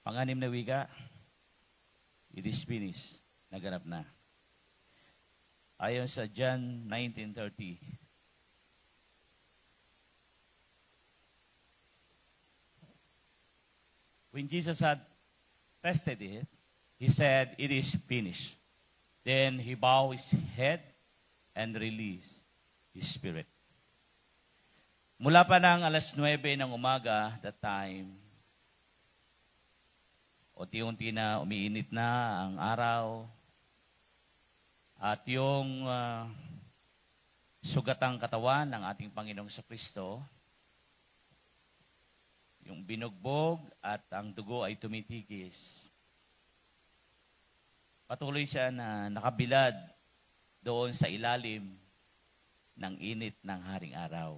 Pang-anim na wika, it is finished. Naganap na. Ayon sa John 19:30. When Jesus had tested it, he said, "It is finished." Then he bowed his head and released his spirit. Mula pa ng 9:00 ng umaga, that time, unti-unti na umiinit na ang araw at yung sugatang katawan ng ating Panginoong Kristo, yung binugbog at ang dugo ay tumitigis. Patuloy siya na nakabilad doon sa ilalim ng init ng haring araw.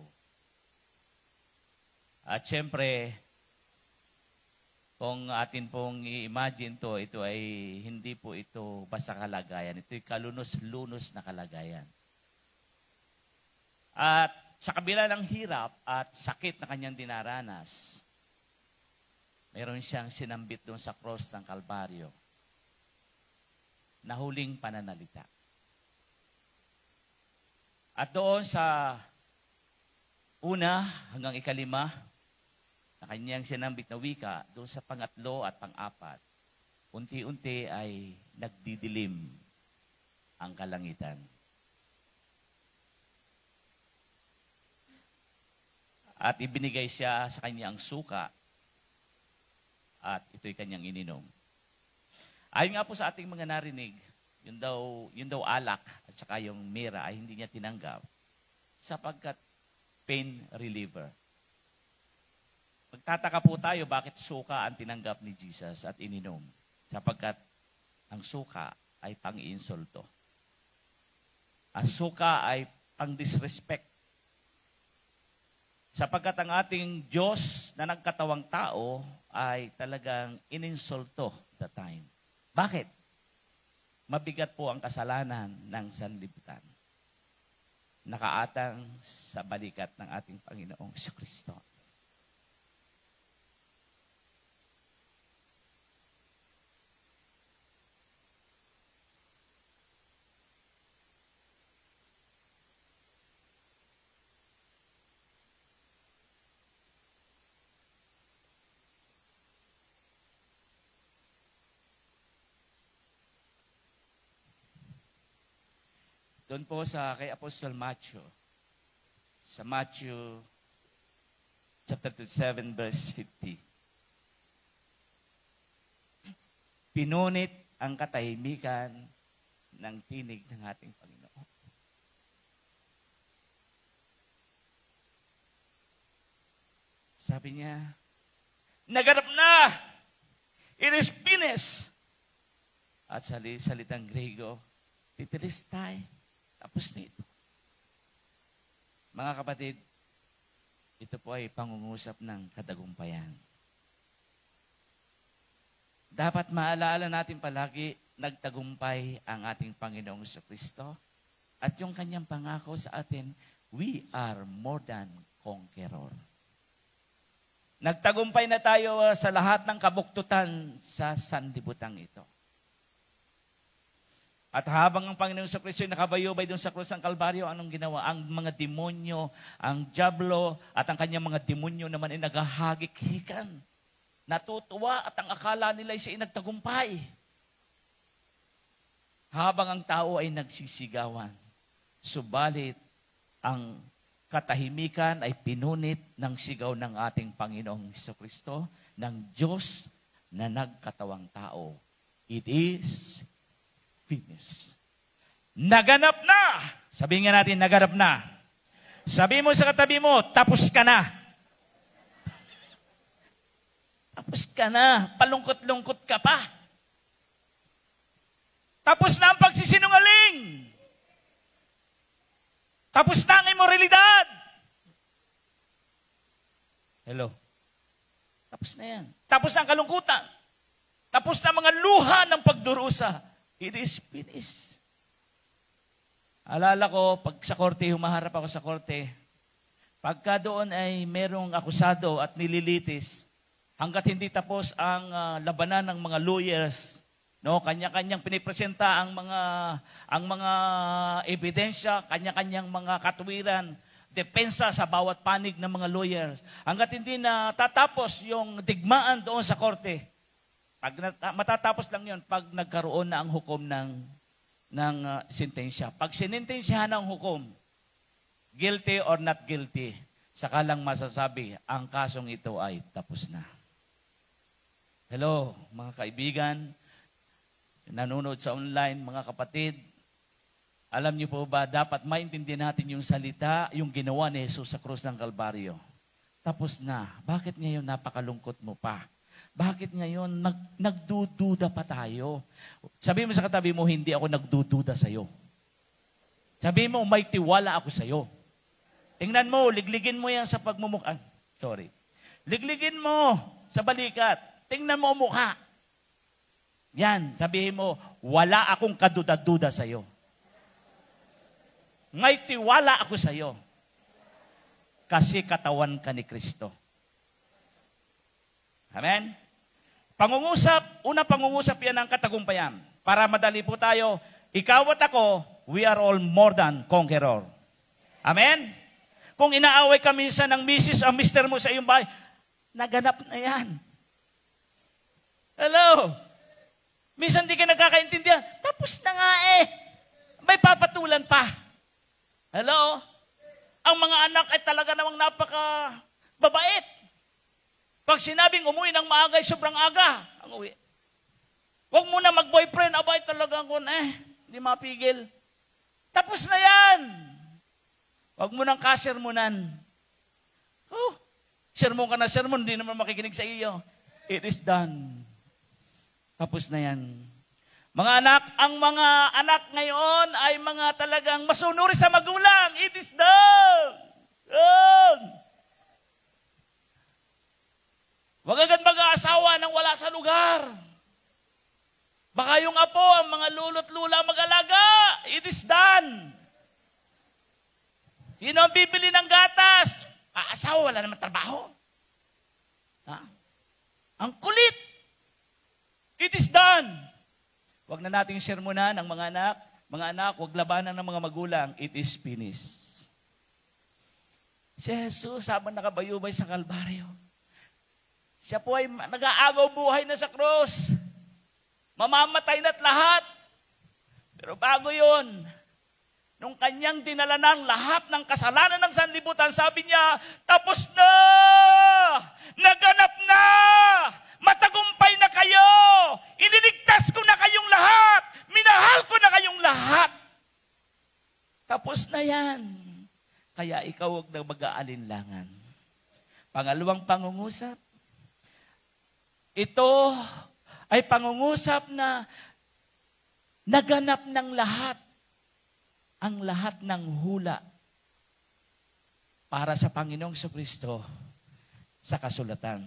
At syempre, kung atin pong i-imagine to, ito ay hindi po ito basta kalagayan. Ito'y kalunos-lunos na kalagayan. At sa kabila ng hirap at sakit na kanyang dinaranas, mayroon siyang sinambit doon sa cross ng Kalbaryo na huling pananalita. At doon sa una hanggang 5 na kanyang sinambit na wika, doon sa pangatlo at pang-apat, unti-unti ay nagdidilim ang kalangitan. At ibinigay siya sa kanyang suka at ito'y kanyang ininom. Ayon nga po sa ating mga narinig, yun daw alak at saka yung mira ay hindi niya tinanggap sapagkat pain reliever. Magtataka po tayo bakit suka ang tinanggap ni Jesus at ininom. Sapagkat ang suka ay pang-insulto. Ang suka ay pang-disrespect. Sapagkat ang ating Diyos na nagkatawang tao ay talagang ininsulto at the time. Bakit? Mabigat po ang kasalanan ng sanlibutan. Nakaatang sa balikat ng ating Panginoong Kristo. Doon po kay Apostle Matthew, sa Matthew chapter 7, verse 50. Pinunit ang katahimikan ng tinig ng ating Panginoon. Sabi niya, naganap na! It is finished! At sa salitang Grego, tetelestai. Tapos na ito. Mga kapatid, ito po ay pangungusap ng katagumpayan. Dapat maalala natin palagi, nagtagumpay ang ating Panginoong Kristo at yung kanyang pangako sa atin, we are more than conqueror. Nagtagumpay na tayo sa lahat ng kabuktutan sa sanlibutan ito. At habang ang Panginoong Kristo ay nakabayubay doon sa krus ng Kalbaryo, anong ginawa? Ang mga demonyo, ang dyablo, at ang kanyang mga demonyo naman ay naghahagik-hikan. Natutuwa at ang akala nila ay siya nagtagumpay. Habang ang tao ay nagsisigawan. Subalit, ang katahimikan ay pinunit ng sigaw ng ating Panginoong Kristo, ng Diyos na nagkatawang tao. It is finished. Naganap na! Sabihin nga natin, naganap na. Sabi mo sa katabi mo, tapos ka na. Tapos ka na. Palungkot-lungkot ka pa. Tapos na ang pagsisinungaling. Tapos na ang imoralidad. Hello? Tapos na yan. Tapos na ang kalungkutan. Tapos na ang mga luha ng pagdurusa. It is finished. Alala ko, pag sa korte, humaharap ako sa korte, pagka doon ay merong akusado at nililitis, hanggat hindi tapos ang labanan ng mga lawyers, no, kanya-kanyang pinipresenta ang mga ebidensya, kanya-kanyang mga katuwiran, depensa sa bawat panig ng mga lawyers. Hanggat hindi na tatapos yung digmaan doon sa korte, matatapos lang yon pag nagkaroon na ang hukom ng sentensya. Pag sinintensyahan ng hukom, guilty or not guilty, saka lang masasabi, ang kasong ito ay tapos na. Hello, mga kaibigan, nanonood sa online, mga kapatid, alam niyo po ba, dapat maintindihan natin yung salita, yung ginawa ni Jesus sa krus ng Kalbaryo. Tapos na. Bakit ngayon napakalungkot mo pa? Bakit ngayon nagdududa pa tayo? Sabi mo sa katabi mo, hindi ako nagdududa sa'yo. Sabi mo, may tiwala ako sa'yo. Tingnan mo, ligligin mo yan sa pagmumukha. Ligligin mo sa balikat. Tingnan mo ang mukha. Yan, sabihin mo, wala akong kaduda-duda sa'yo. May tiwala ako sa'yo. Kasi katawan ka ni Kristo. Amen? Unang pangungusap yan ng katagumpayan. Para madali po tayo, ikaw at ako, we are all more than conqueror. Amen? Kung inaaway ka minsan ng misis o mister mo sa iyong bahay, naganap na yan. Hello? Minsan di ka nagkakaintindihan, tapos na nga eh. May papatulan pa. Hello? Ang mga anak ay talaga namang napaka-babait. Pag sinabing umuwi ng maaga ay sobrang aga ang uwi. Huwag mo na mag-boyfriend, abay talagang hindi mapigil. Tapos na yan. Huwag mo nang kasermonan. Sermon ka na sermon, hindi naman makikinig sa iyo. It is done. Tapos na yan. Mga anak, ang mga anak ngayon ay mga talagang masunuri sa magulang. It is done. Done. Huwag agad mag-aasawa nang wala sa lugar. Baka yung apo, ang mga lolo't lula mag-alaga. It is done. Sino ang bibili ng gatas? Asawa, wala naman trabaho. Ang kulit. It is done. Huwag na nating sermonan ang mga anak. Mga anak, huwag labanan ng mga magulang. It is finished. Si Jesus, habang nakabayubay sa Kalbaryo, siya po ay nag-aagaw buhay na sa krus. Mamamatay na't lahat. Pero bago yun, nung kanyang dinala ng lahat ng kasalanan ng sanlibutan, sabi niya, tapos na! Naganap na! Matagumpay na kayo! Iniligtas ko na kayong lahat! Minahal ko na kayong lahat! Tapos na yan. Kaya ikaw huwag na mag-aalinlangan. Pangalawang pangungusap, ito ay pangungusap na naganap ng lahat, ang lahat ng hula para sa Panginoong Jesucristo sa kasulatan.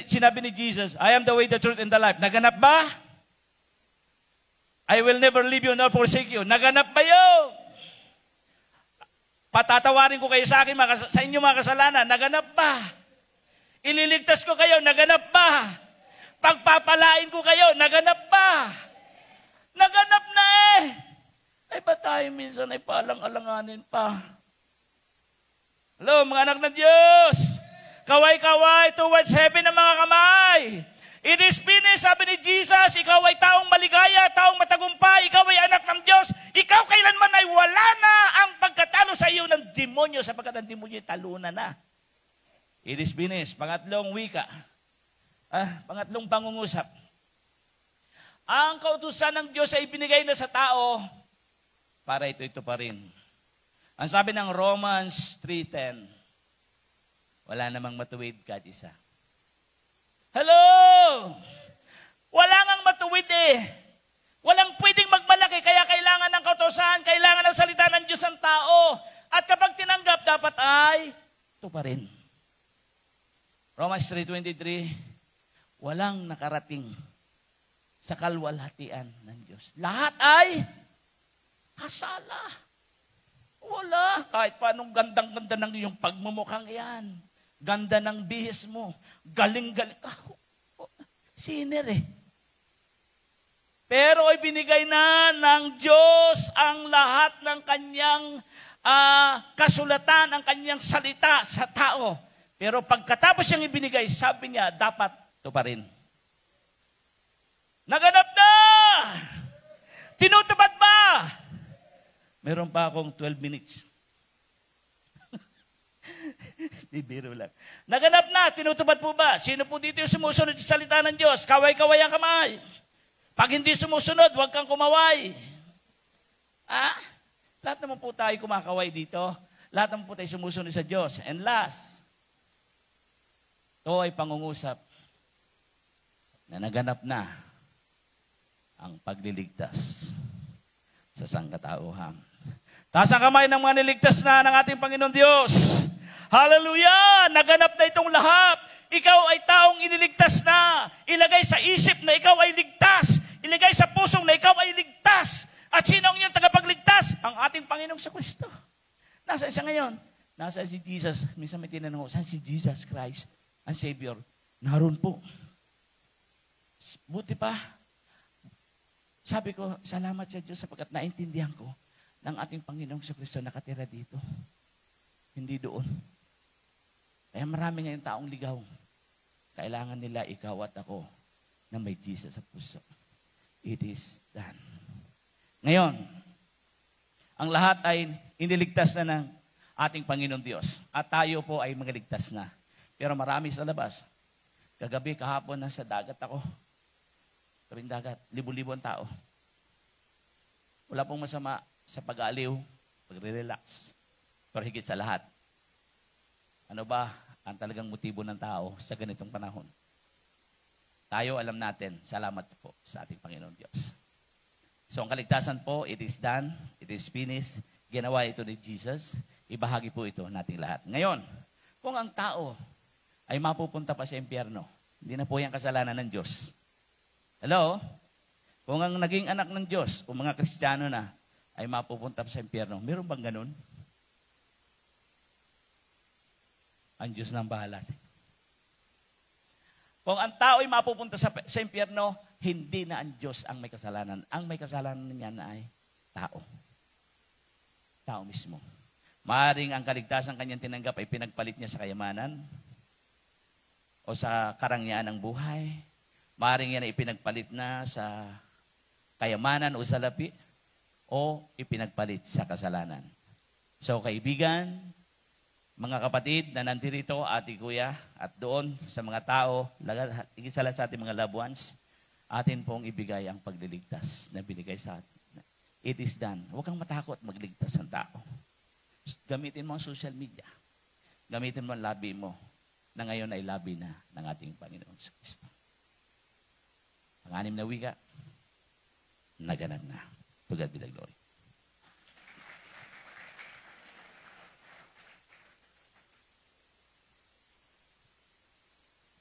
Sinabi ni Jesus, I am the way, the truth, and the life. Naganap ba? I will never leave you nor forsake you. Naganap ba yun? Patatawarin ko kayo sa akin, sa inyo mga kasalanan. Naganap ba? Ililigtas ko kayo, naganap ba? Pagpapalain ko kayo, naganap ba? Naganap na eh. Ay ba tayo minsan ay palang-alanganin pa? Hello, mga anak ng Diyos. Kaway-kaway towards heaven ang mga kamay. It is finished, sabi ni Jesus, ikaw ay taong maligaya, taong matagumpay, ikaw ay anak ng Diyos, ikaw kailanman ay wala na ang pagkatalo sa iyo ng demonyo, sapagkat ang demonyo ay talunan na. It is finished. Pangatlong wika. Pangatlong pangungusap. Ang kautusan ng Diyos ay binigay na sa tao para ito pa rin. Ang sabi ng Romans 3:10, wala namang matuwid kahit isa. Hello! Wala ngang matuwid eh. Walang pwedeng magmalaki, kaya kailangan ng kautusan, kailangan ng salita ng Diyos ang tao. At kapag tinanggap, dapat ay ito pa rin. Romans 3:23, walang nakarating sa kalwalhatian ng Diyos. Lahat ay kasala. Wala. Kahit paanong gandang-ganda ng iyong pagmumukhang iyan. Ganda ng bihis mo. Galing-galing. Sinner eh. Pero ibinigay na ng Diyos ang lahat ng kanyang kasulatan, ang kanyang salita sa tao. Pero pagkatapos siyang ibinigay, sabi niya, dapat ito pa rin. Naganap na! Tinutupad ba? Meron pa akong 12 minutes. Di biro lang. Naganap na, tinutupad po ba? Sino po dito yung sumusunod sa salita ng Diyos? Kaway-kaway ang kamay. Pag hindi sumusunod, huwag kang kumaway. Lahat naman po tayo kumakaway dito. Lahat naman po tayo sumusunod sa Diyos. And last, ito ay pangungusap na naganap na ang pagliligtas sa sangkatauhan. Taas ang kamay ng mga niligtas na ng ating Panginoon Diyos. Hallelujah! Naganap na itong lahat. Ikaw ay taong iniligtas na. Ilagay sa isip na ikaw ay ligtas. Ilagay sa pusong na ikaw ay ligtas. At sino ang iyong tagapagligtas? Ang ating Panginoong Kristo. Nasaan siya ngayon? Nasaan si Jesus? Minsan may tinanong ko, saan si Jesus Christ, ang Savior? Naroon po. Buti pa. Sabi ko, salamat sa Diyos sapagkat naintindihan ko ng ating Panginoong Kristo nakatira dito. Hindi doon. Kaya marami ngayong taong ligaw. Kailangan nila ikaw at ako na may Jesus sa puso. It is done. Ngayon, ang lahat ay iniligtas na ng ating Panginoon Diyos. At tayo po ay magaligtas na. Pero marami sa labas. Kagabi, kahapon, nasa dagat ako. Tabing dagat, libo-libo ang tao. Wala pong masama sa pag-aaliw, pag-relax. Pero higit sa lahat, ano ba ang talagang motibo ng tao sa ganitong panahon? Tayo alam natin, salamat po sa ating Panginoon Diyos. So ang kaligtasan po, it is done, it is finished. Ginawa ito ni Jesus. Ibahagi po ito nating lahat. Ngayon, kung ang tao ay mapupunta pa sa impyerno, hindi na po yan kasalanan ng Diyos. Hello? Kung ang naging anak ng Diyos, o mga Kristiyano na, ay mapupunta pa sa impyerno, meron bang ganun? Ang Diyos nang bahala. Kung ang tao ay mapupunta sa impyerno, hindi na ang Diyos ang may kasalanan. Ang may kasalanan niya na ay tao. Tao mismo. Maaaring ang kaligtasan kanyang tinanggap ay pinagpalit niya sa kayamanan o sa karangyaan ng buhay. Maaaring yan ay ipinagpalit na sa kayamanan o sa lapi o ipinagpalit sa kasalanan. So kaibigan, mga kapatid na nandirito, ati kuya, at doon sa mga tao, higit sa lahat sa ating mga loved ones, atin pong ibigay ang pagliligtas na binigay sa atin. It is done. Huwag kang matakot magligtas ng tao. Gamitin mo ang social media. Gamitin mo ang labi mo na ngayon ay labi na ng ating Panginoon Kristo. Ang 6 na wika, naganap na. To God be the glory.